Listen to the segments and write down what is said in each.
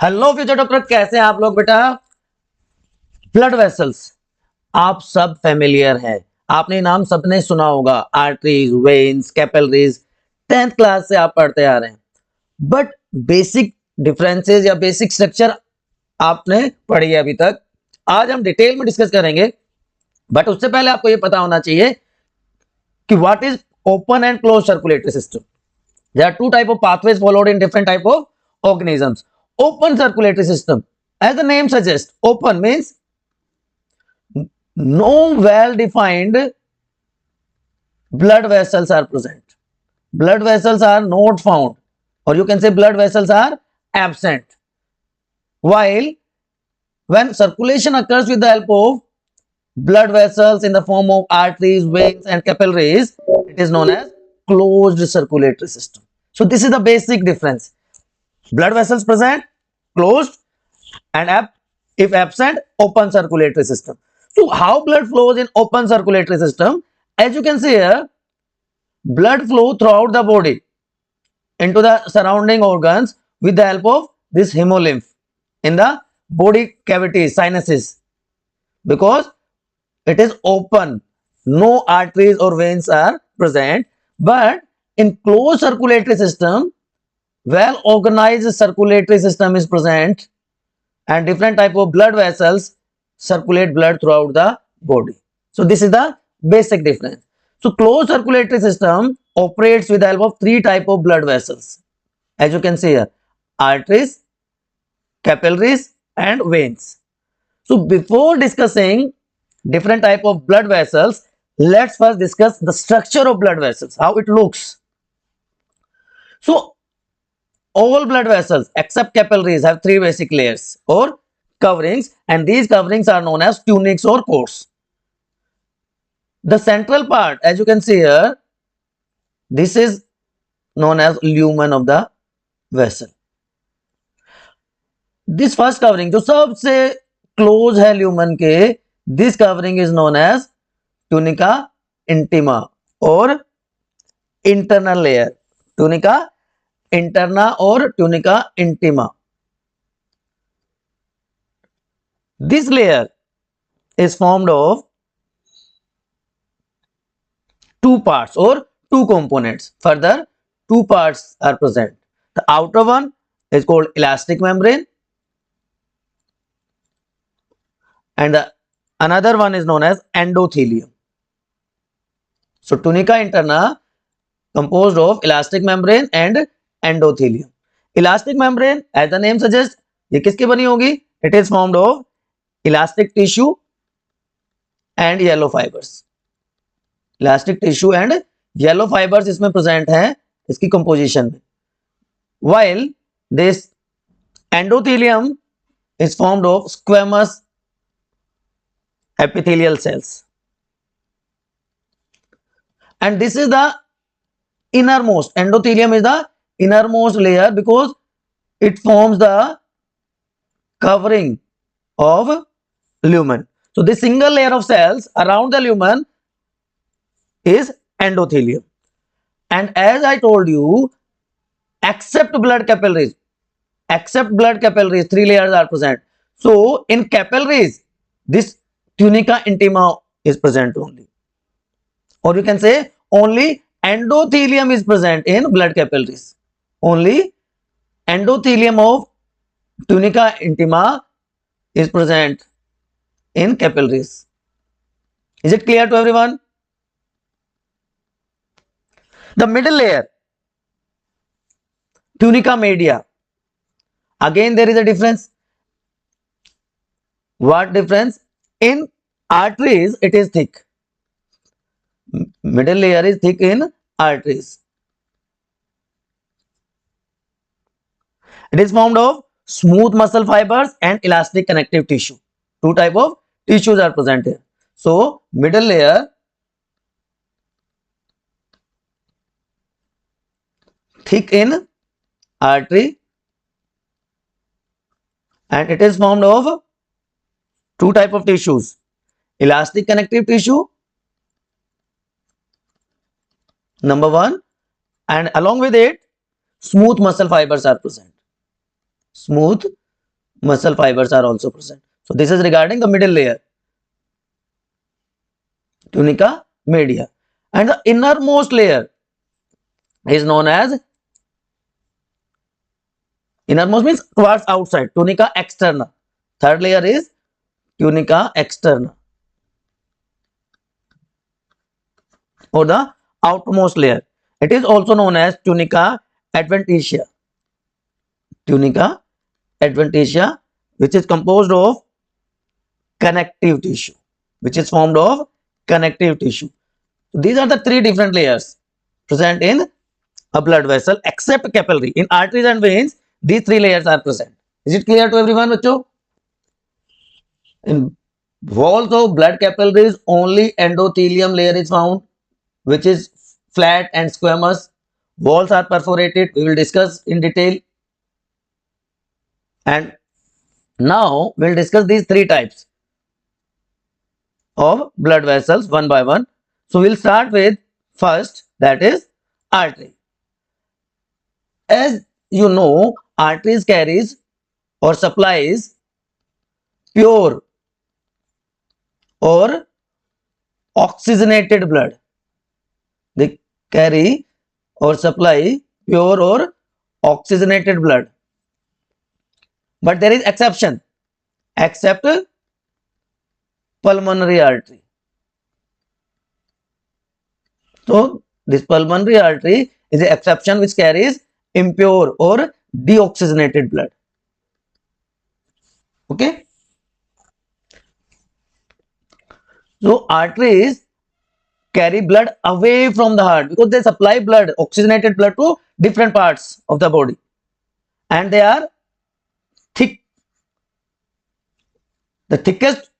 Hello future doctor, कैसे हैं आप लोग बेटा। ब्लड वेसल्स आप सब फेमिलियर है, आपने नाम सबने सुना होगा, arteries, veins, capillaries, 10th class से आप पढ़ते आ रहे हैं। बट बेसिक डिफरेंसेस या बेसिक स्ट्रक्चर आपने पढ़ी है अभी तक। आज हम डिटेल में डिस्कस करेंगे, बट उससे पहले आपको यह पता होना चाहिए कि what is open and close circulatory system. There are two type of pathways followed in different type of organisms. Open circulatory system, as the name suggests, open means no well-defined blood vessels are present. Blood vessels are not found, or you can say blood vessels are absent. While when circulation occurs with the help of blood vessels in the form of arteries, veins, and capillaries, it is known as closed circulatory system. So this is the basic difference. Blood vessels present, closed, and if absent, open circulatory system. So how blood flows in open circulatory system? As you can see here, blood flow throughout the body into the surrounding organs with the help of this hemolymph in the body cavities, sinuses, because it is open, no arteries or veins are present. But in closed circulatory system, well organized circulatory system is present, and different type of blood vessels circulate blood throughout the body. So this is the basic difference. So closed circulatory system operates with the help of three type of blood vessels, as you can see here: arteries, capillaries, and veins. So before discussing different type of blood vessels, let's first discuss the structure of blood vessels, how it looks. So all blood vessels except capillaries have three basic layers or coverings, and these coverings are known as tunics or cords. The central part, as you can see here, this is known as lumen of the vessel. This first covering जो सबसे close है lumen के, this covering is known as tunica intima or internal layer. Tunica interna or tunica intima. This layer is formed of two parts or two components. Further, two parts are present. The outer one is called elastic membrane, and the another one is known as endothelium. So tunica interna composed of elastic membrane and endothelium. Elastic membrane, as the name suggests, ये किसकी बनी होगी? It is formed of elastic tissue and yellow fibers. Elastic tissue and yellow fibers इसमें present हैं इसकी composition में. While this endothelium is formed of squamous epithelial cells, and this is the innermost. Endothelium is the innermost layer because it forms the covering of lumen. So this single layer of cells around the lumen is endothelium. And as I told you, except blood capillaries, three layers are present. So in capillaries, this tunica intima is present only, or you can say only endothelium is present in blood capillaries. Only endothelium of tunica intima is present in capillaries. Is it clear to everyone? The middle layer, tunica media. Again, there is a difference. What difference? In arteries, it is thick. Middle layer is thick in arteries. It is formed of smooth muscle fibers and elastic connective tissue. Two type of tissues are present here. So middle layer thick in artery, and it is formed of two type of tissues: elastic connective tissue, number one, and along with it smooth muscle fibers are present. Smooth muscle fibers are also present. So this is regarding the middle layer, tunica media. And the innermost layer is known as, innermost means towards outside, tunica externa. Third layer is tunica externa, or the outermost layer. It is also known as tunica adventitia. Tunica adventitia, which is composed of connective tissue, which is formed of connective tissue. So these are the three different layers present in a blood vessel, except capillary. In arteries and veins, these three layers are present. Is it clear to everyone, bachcho? In walls of blood capillaries, only endothelium layer is found, which is flat and squamous. Walls are perforated. We will discuss in detail. And now we'll discuss these three types of blood vessels one by one. So we'll start with first, that is artery. As you know, arteries carries or supplies pure or oxygenated blood. They carry or supply pure or oxygenated blood. But there is exception, except pulmonary artery. So this pulmonary artery is an exception which carries impure or deoxygenated blood. Okay. So arteries carry blood away from the heart because they supply blood, oxygenated blood, to different parts of the body, and they are thick. The thickest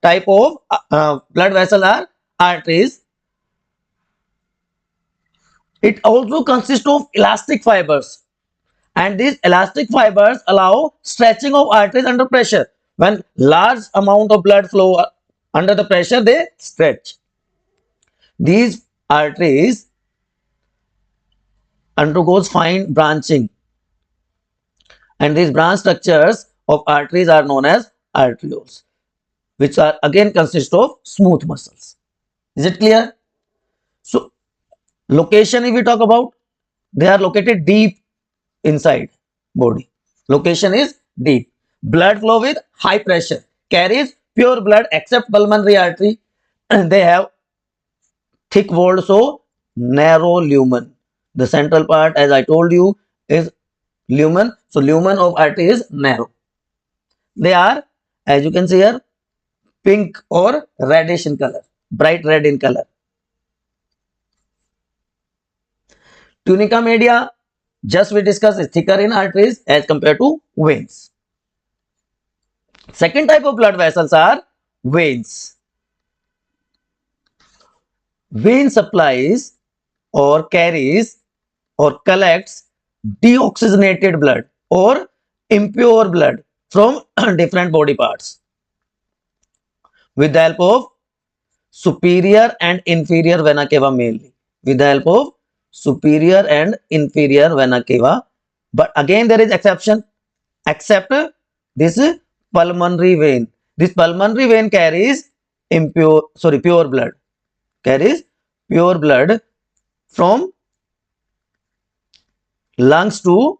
type of blood vessel are arteries. It also consists of elastic fibers, and these elastic fibers allow stretching of arteries under pressure. When large amount of blood flow under the pressure, they stretch. These arteries undergoes fine branching, and these branch structures of arteries are known as arterioles, which are again consist of smooth muscles. Is it clear? So location, if we talk about, they are located deep inside body. Location is deep. Blood flow with high pressure, carries pure blood except pulmonary artery. They have thick wall, so narrow lumen. The central part, as I told you, is lumen. So lumen of artery is narrow. They are, as you can see here, pink or reddish in color, bright red in color. Tunica media, just we discussed, is thicker in arteries as compared to veins. Second type of blood vessels are veins. Vein supplies or carries or collects deoxygenated blood or impure blood from different body parts with the help of superior and inferior vena cava mainly. With the help of superior and inferior vena cava. But again there is exception, except this pulmonary vein. This pulmonary vein carries pure blood. Carries pure blood from lungs to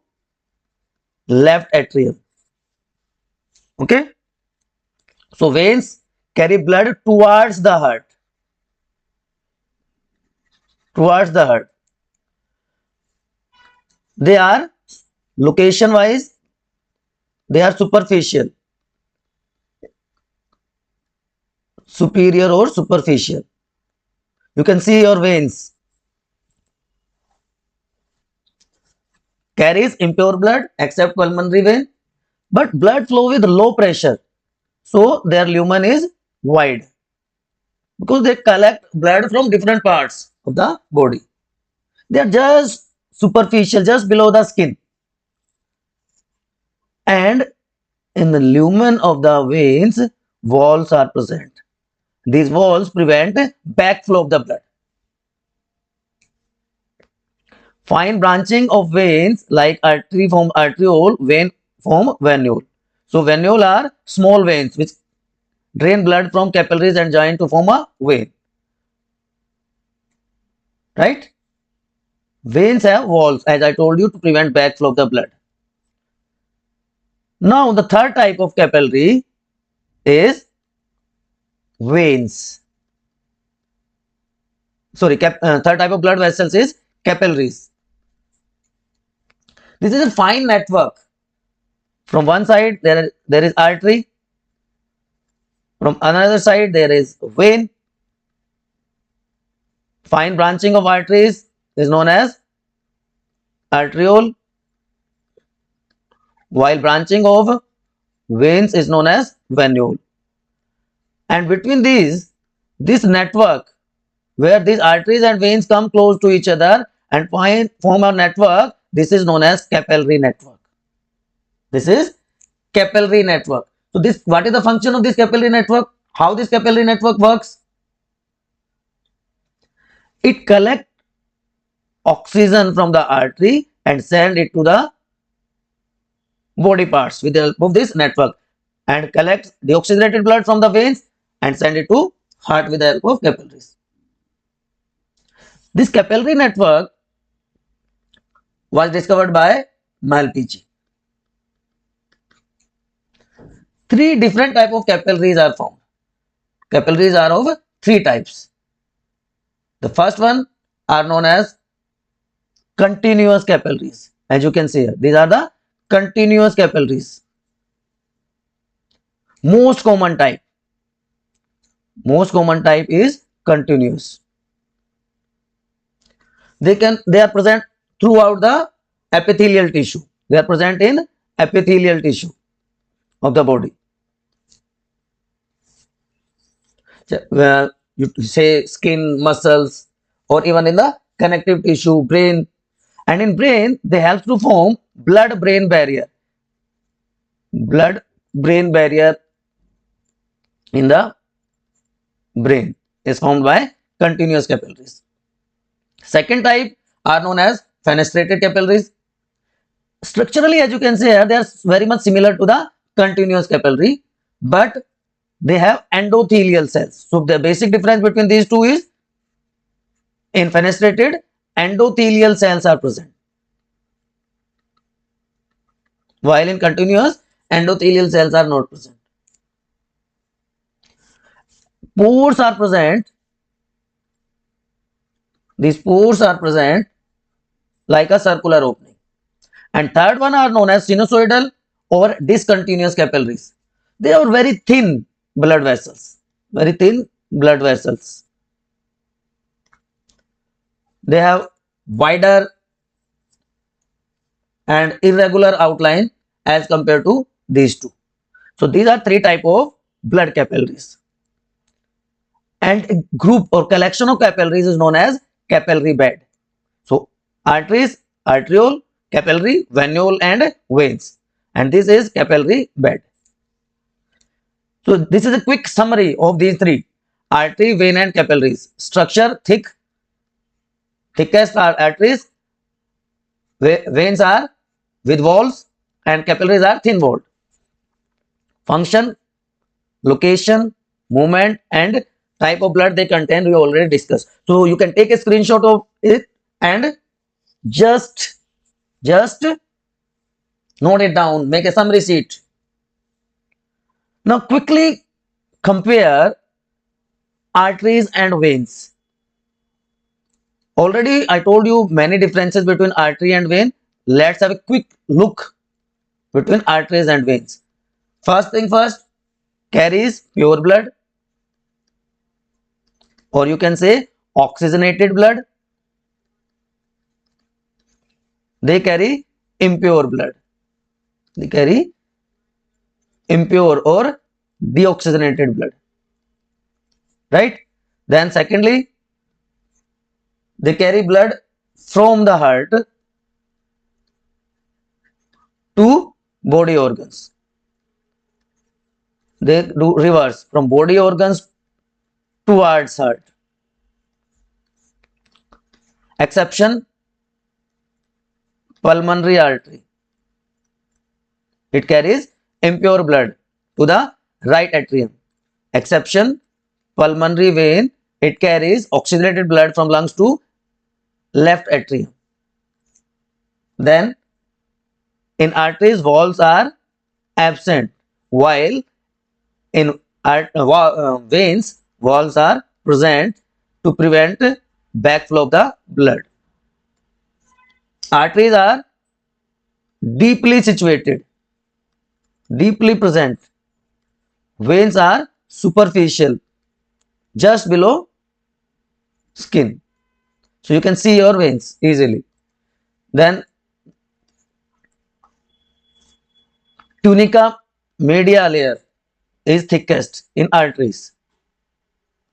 left atrium. Okay. So veins carry blood towards the heart. Towards the heart. They are location wise, they are superficial. Superior or superficial. You can see your veins. Carries impure blood except pulmonary vein, but blood flow with low pressure. So their lumen is wide because they collect blood from different parts of the body. They are just superficial, just below the skin. And in the lumen of the veins, walls are present. These walls prevent backflow of the blood. Fine branching of veins like artery form arteriole, vein form venule. So venule are small veins which drain blood from capillaries and join to form a vein. Right? Veins have walls, as I told you, to prevent backflow of the blood. Now the third type of capillary is veins. Sorry, third type of blood vessels is capillaries. This is a fine network. From one side there is artery. From another side there is vein. Fine branching of arteries is known as arteriole, while branching of veins is known as venule. And between this network where these arteries and veins come close to each other and form a network, this is known as capillary network. This is capillary network. So what is the function of this capillary network? How this capillary network works? It collects oxygen from the artery and send it to the body parts with the help of this network, and collects deoxygenated blood from the veins and send it to heart with the help of capillaries. This capillary network was discovered by BioNEETi. Three different types of capillaries are found. Capillaries are of three types. The first one are known as continuous capillaries. As you can see here, these are the continuous capillaries. Most common type is continuous. They are present throughout the epithelial tissue. They are present in epithelial tissue of the body. Where you say skin, muscles, or even in the connective tissue, brain. And in brain, they help to form blood-brain barrier. Blood-brain barrier in the brain is formed by continuous capillaries. Second type are known as fenestrated capillaries. Structurally, as you can see here, they are very much similar to the continuous capillary, but they have endothelial cells. So the basic difference between these two is in fenestrated, endothelial cells are present, while in continuous, endothelial cells are not present. Pores are present. These pores are present like a circular opening. And third one are known as sinusoidal or discontinuous capillaries. They are very thin blood vessels. Very thin blood vessels. They have wider and irregular outline as compared to these two. So these are three types of blood capillaries. And a group or collection of capillaries is known as capillary bed. So arteries, arteriole, capillary, venule, and veins. And this is capillary bed. So this is a quick summary of these three: artery, vein, and capillaries. Structure: thickest are arteries, veins are with walls, and capillaries are thin walled. Function, location, movement, and type of blood they contain we already discussed. So you can take a screenshot of it and just note it down, make a summary sheet. Now quickly compare arteries and veins. Already I told you many differences between artery and vein. Let's have a quick look between arteries and veins. First thing first, carries pure blood, or you can say oxygenated blood. They carry impure blood. They carry impure or deoxygenated blood. Right? Then secondly, they carry blood from the heart to body organs. They do reverse from body organs towards heart. Exception, pulmonary artery. It carries impure blood to the right atrium. Exception, pulmonary vein, it carries oxygenated blood from lungs to left atrium. Then in arteries, walls are absent, while in veins, walls are present to prevent backflow of the blood. Arteries are deeply situated, deeply present. Veins are superficial, just below skin. So you can see your veins easily. Then tunica media layer is thickest in arteries,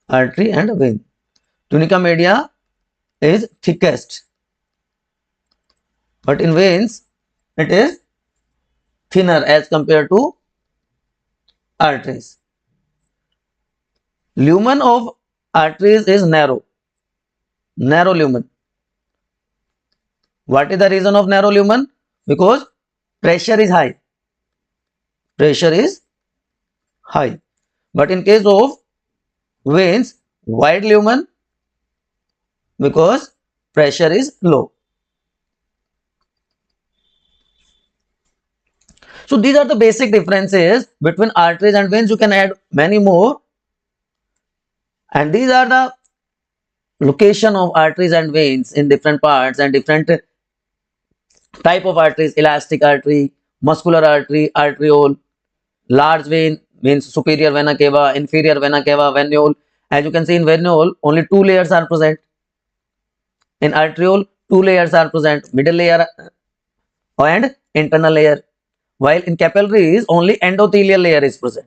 artery and vein. Tunica media is thickest, but in veins it is thinner as compared to arteries. Lumen of arteries is narrow, narrow lumen. What is the reason of narrow lumen? Because pressure is high. Pressure is high. But in case of veins, wide lumen because pressure is low. So these are the basic differences between arteries and veins. You can add many more. And these are the location of arteries and veins in different parts and different type of arteries: elastic artery, muscular artery, arteriole. Large vein means superior vena cava, inferior vena cava, venule. As you can see in venule, only two layers are present. In arteriole, two layers are present, middle layer and internal layer. While in capillaries, only endothelial layer is present.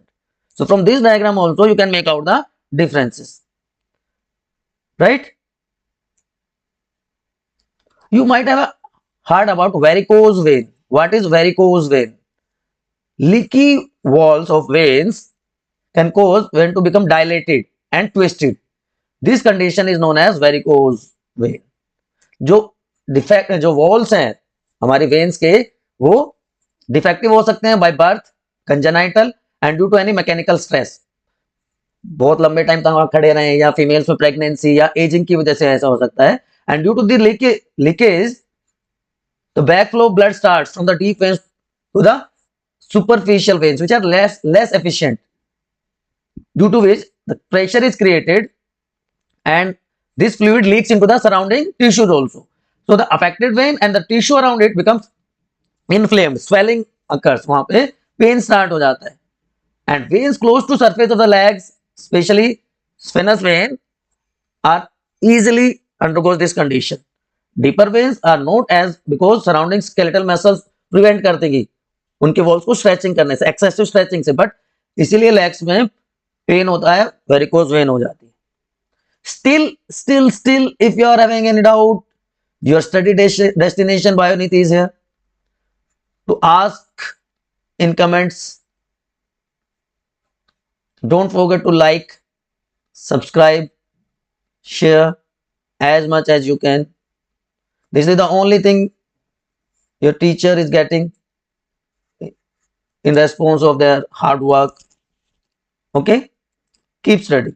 So from this diagram also you can make out the differences. Right? You might have heard about varicose vein. What is varicose vein? Leaky walls of veins can cause vein to become dilated and twisted. This condition is known as varicose vein. जो defect जो walls हैं हमारी veins के वो defective हो सकते हैं by birth, congenital and due to any mechanical stress. बहुत लंबे टाइम तक खड़े रहे या फीमेल्स में प्रेगनेंसी या एजिंग की वजह से ऐसा हो सकता है. And due to the leakage the backflow of blood starts from the deep veins to the superficial veins which are less efficient, due to which the pressure is created and this fluid leaks into the surrounding tissues also. So the affected vein and the tissue around it becomes inflamed, swelling occurs, वहां पे pain start हो जाता है. And veins close to surface of the legs, especially spinous vein, are easily undergoes this condition. Deeper veins are not as because surrounding skeletal muscles prevent कर देगी उनके walls को stretching करने से, एक्सेसिव स्ट्रेचिंग से, बट इसीलिए legs में pen होता है, वेरिकोज वेन हो जाती है. Still, if you are having any doubt, your study destination BioNEETi is here. To ask in comments. Don't forget to like, subscribe, share as much as you can. This is the only thing your teacher is getting in response of their hard work. Okay, keep studying.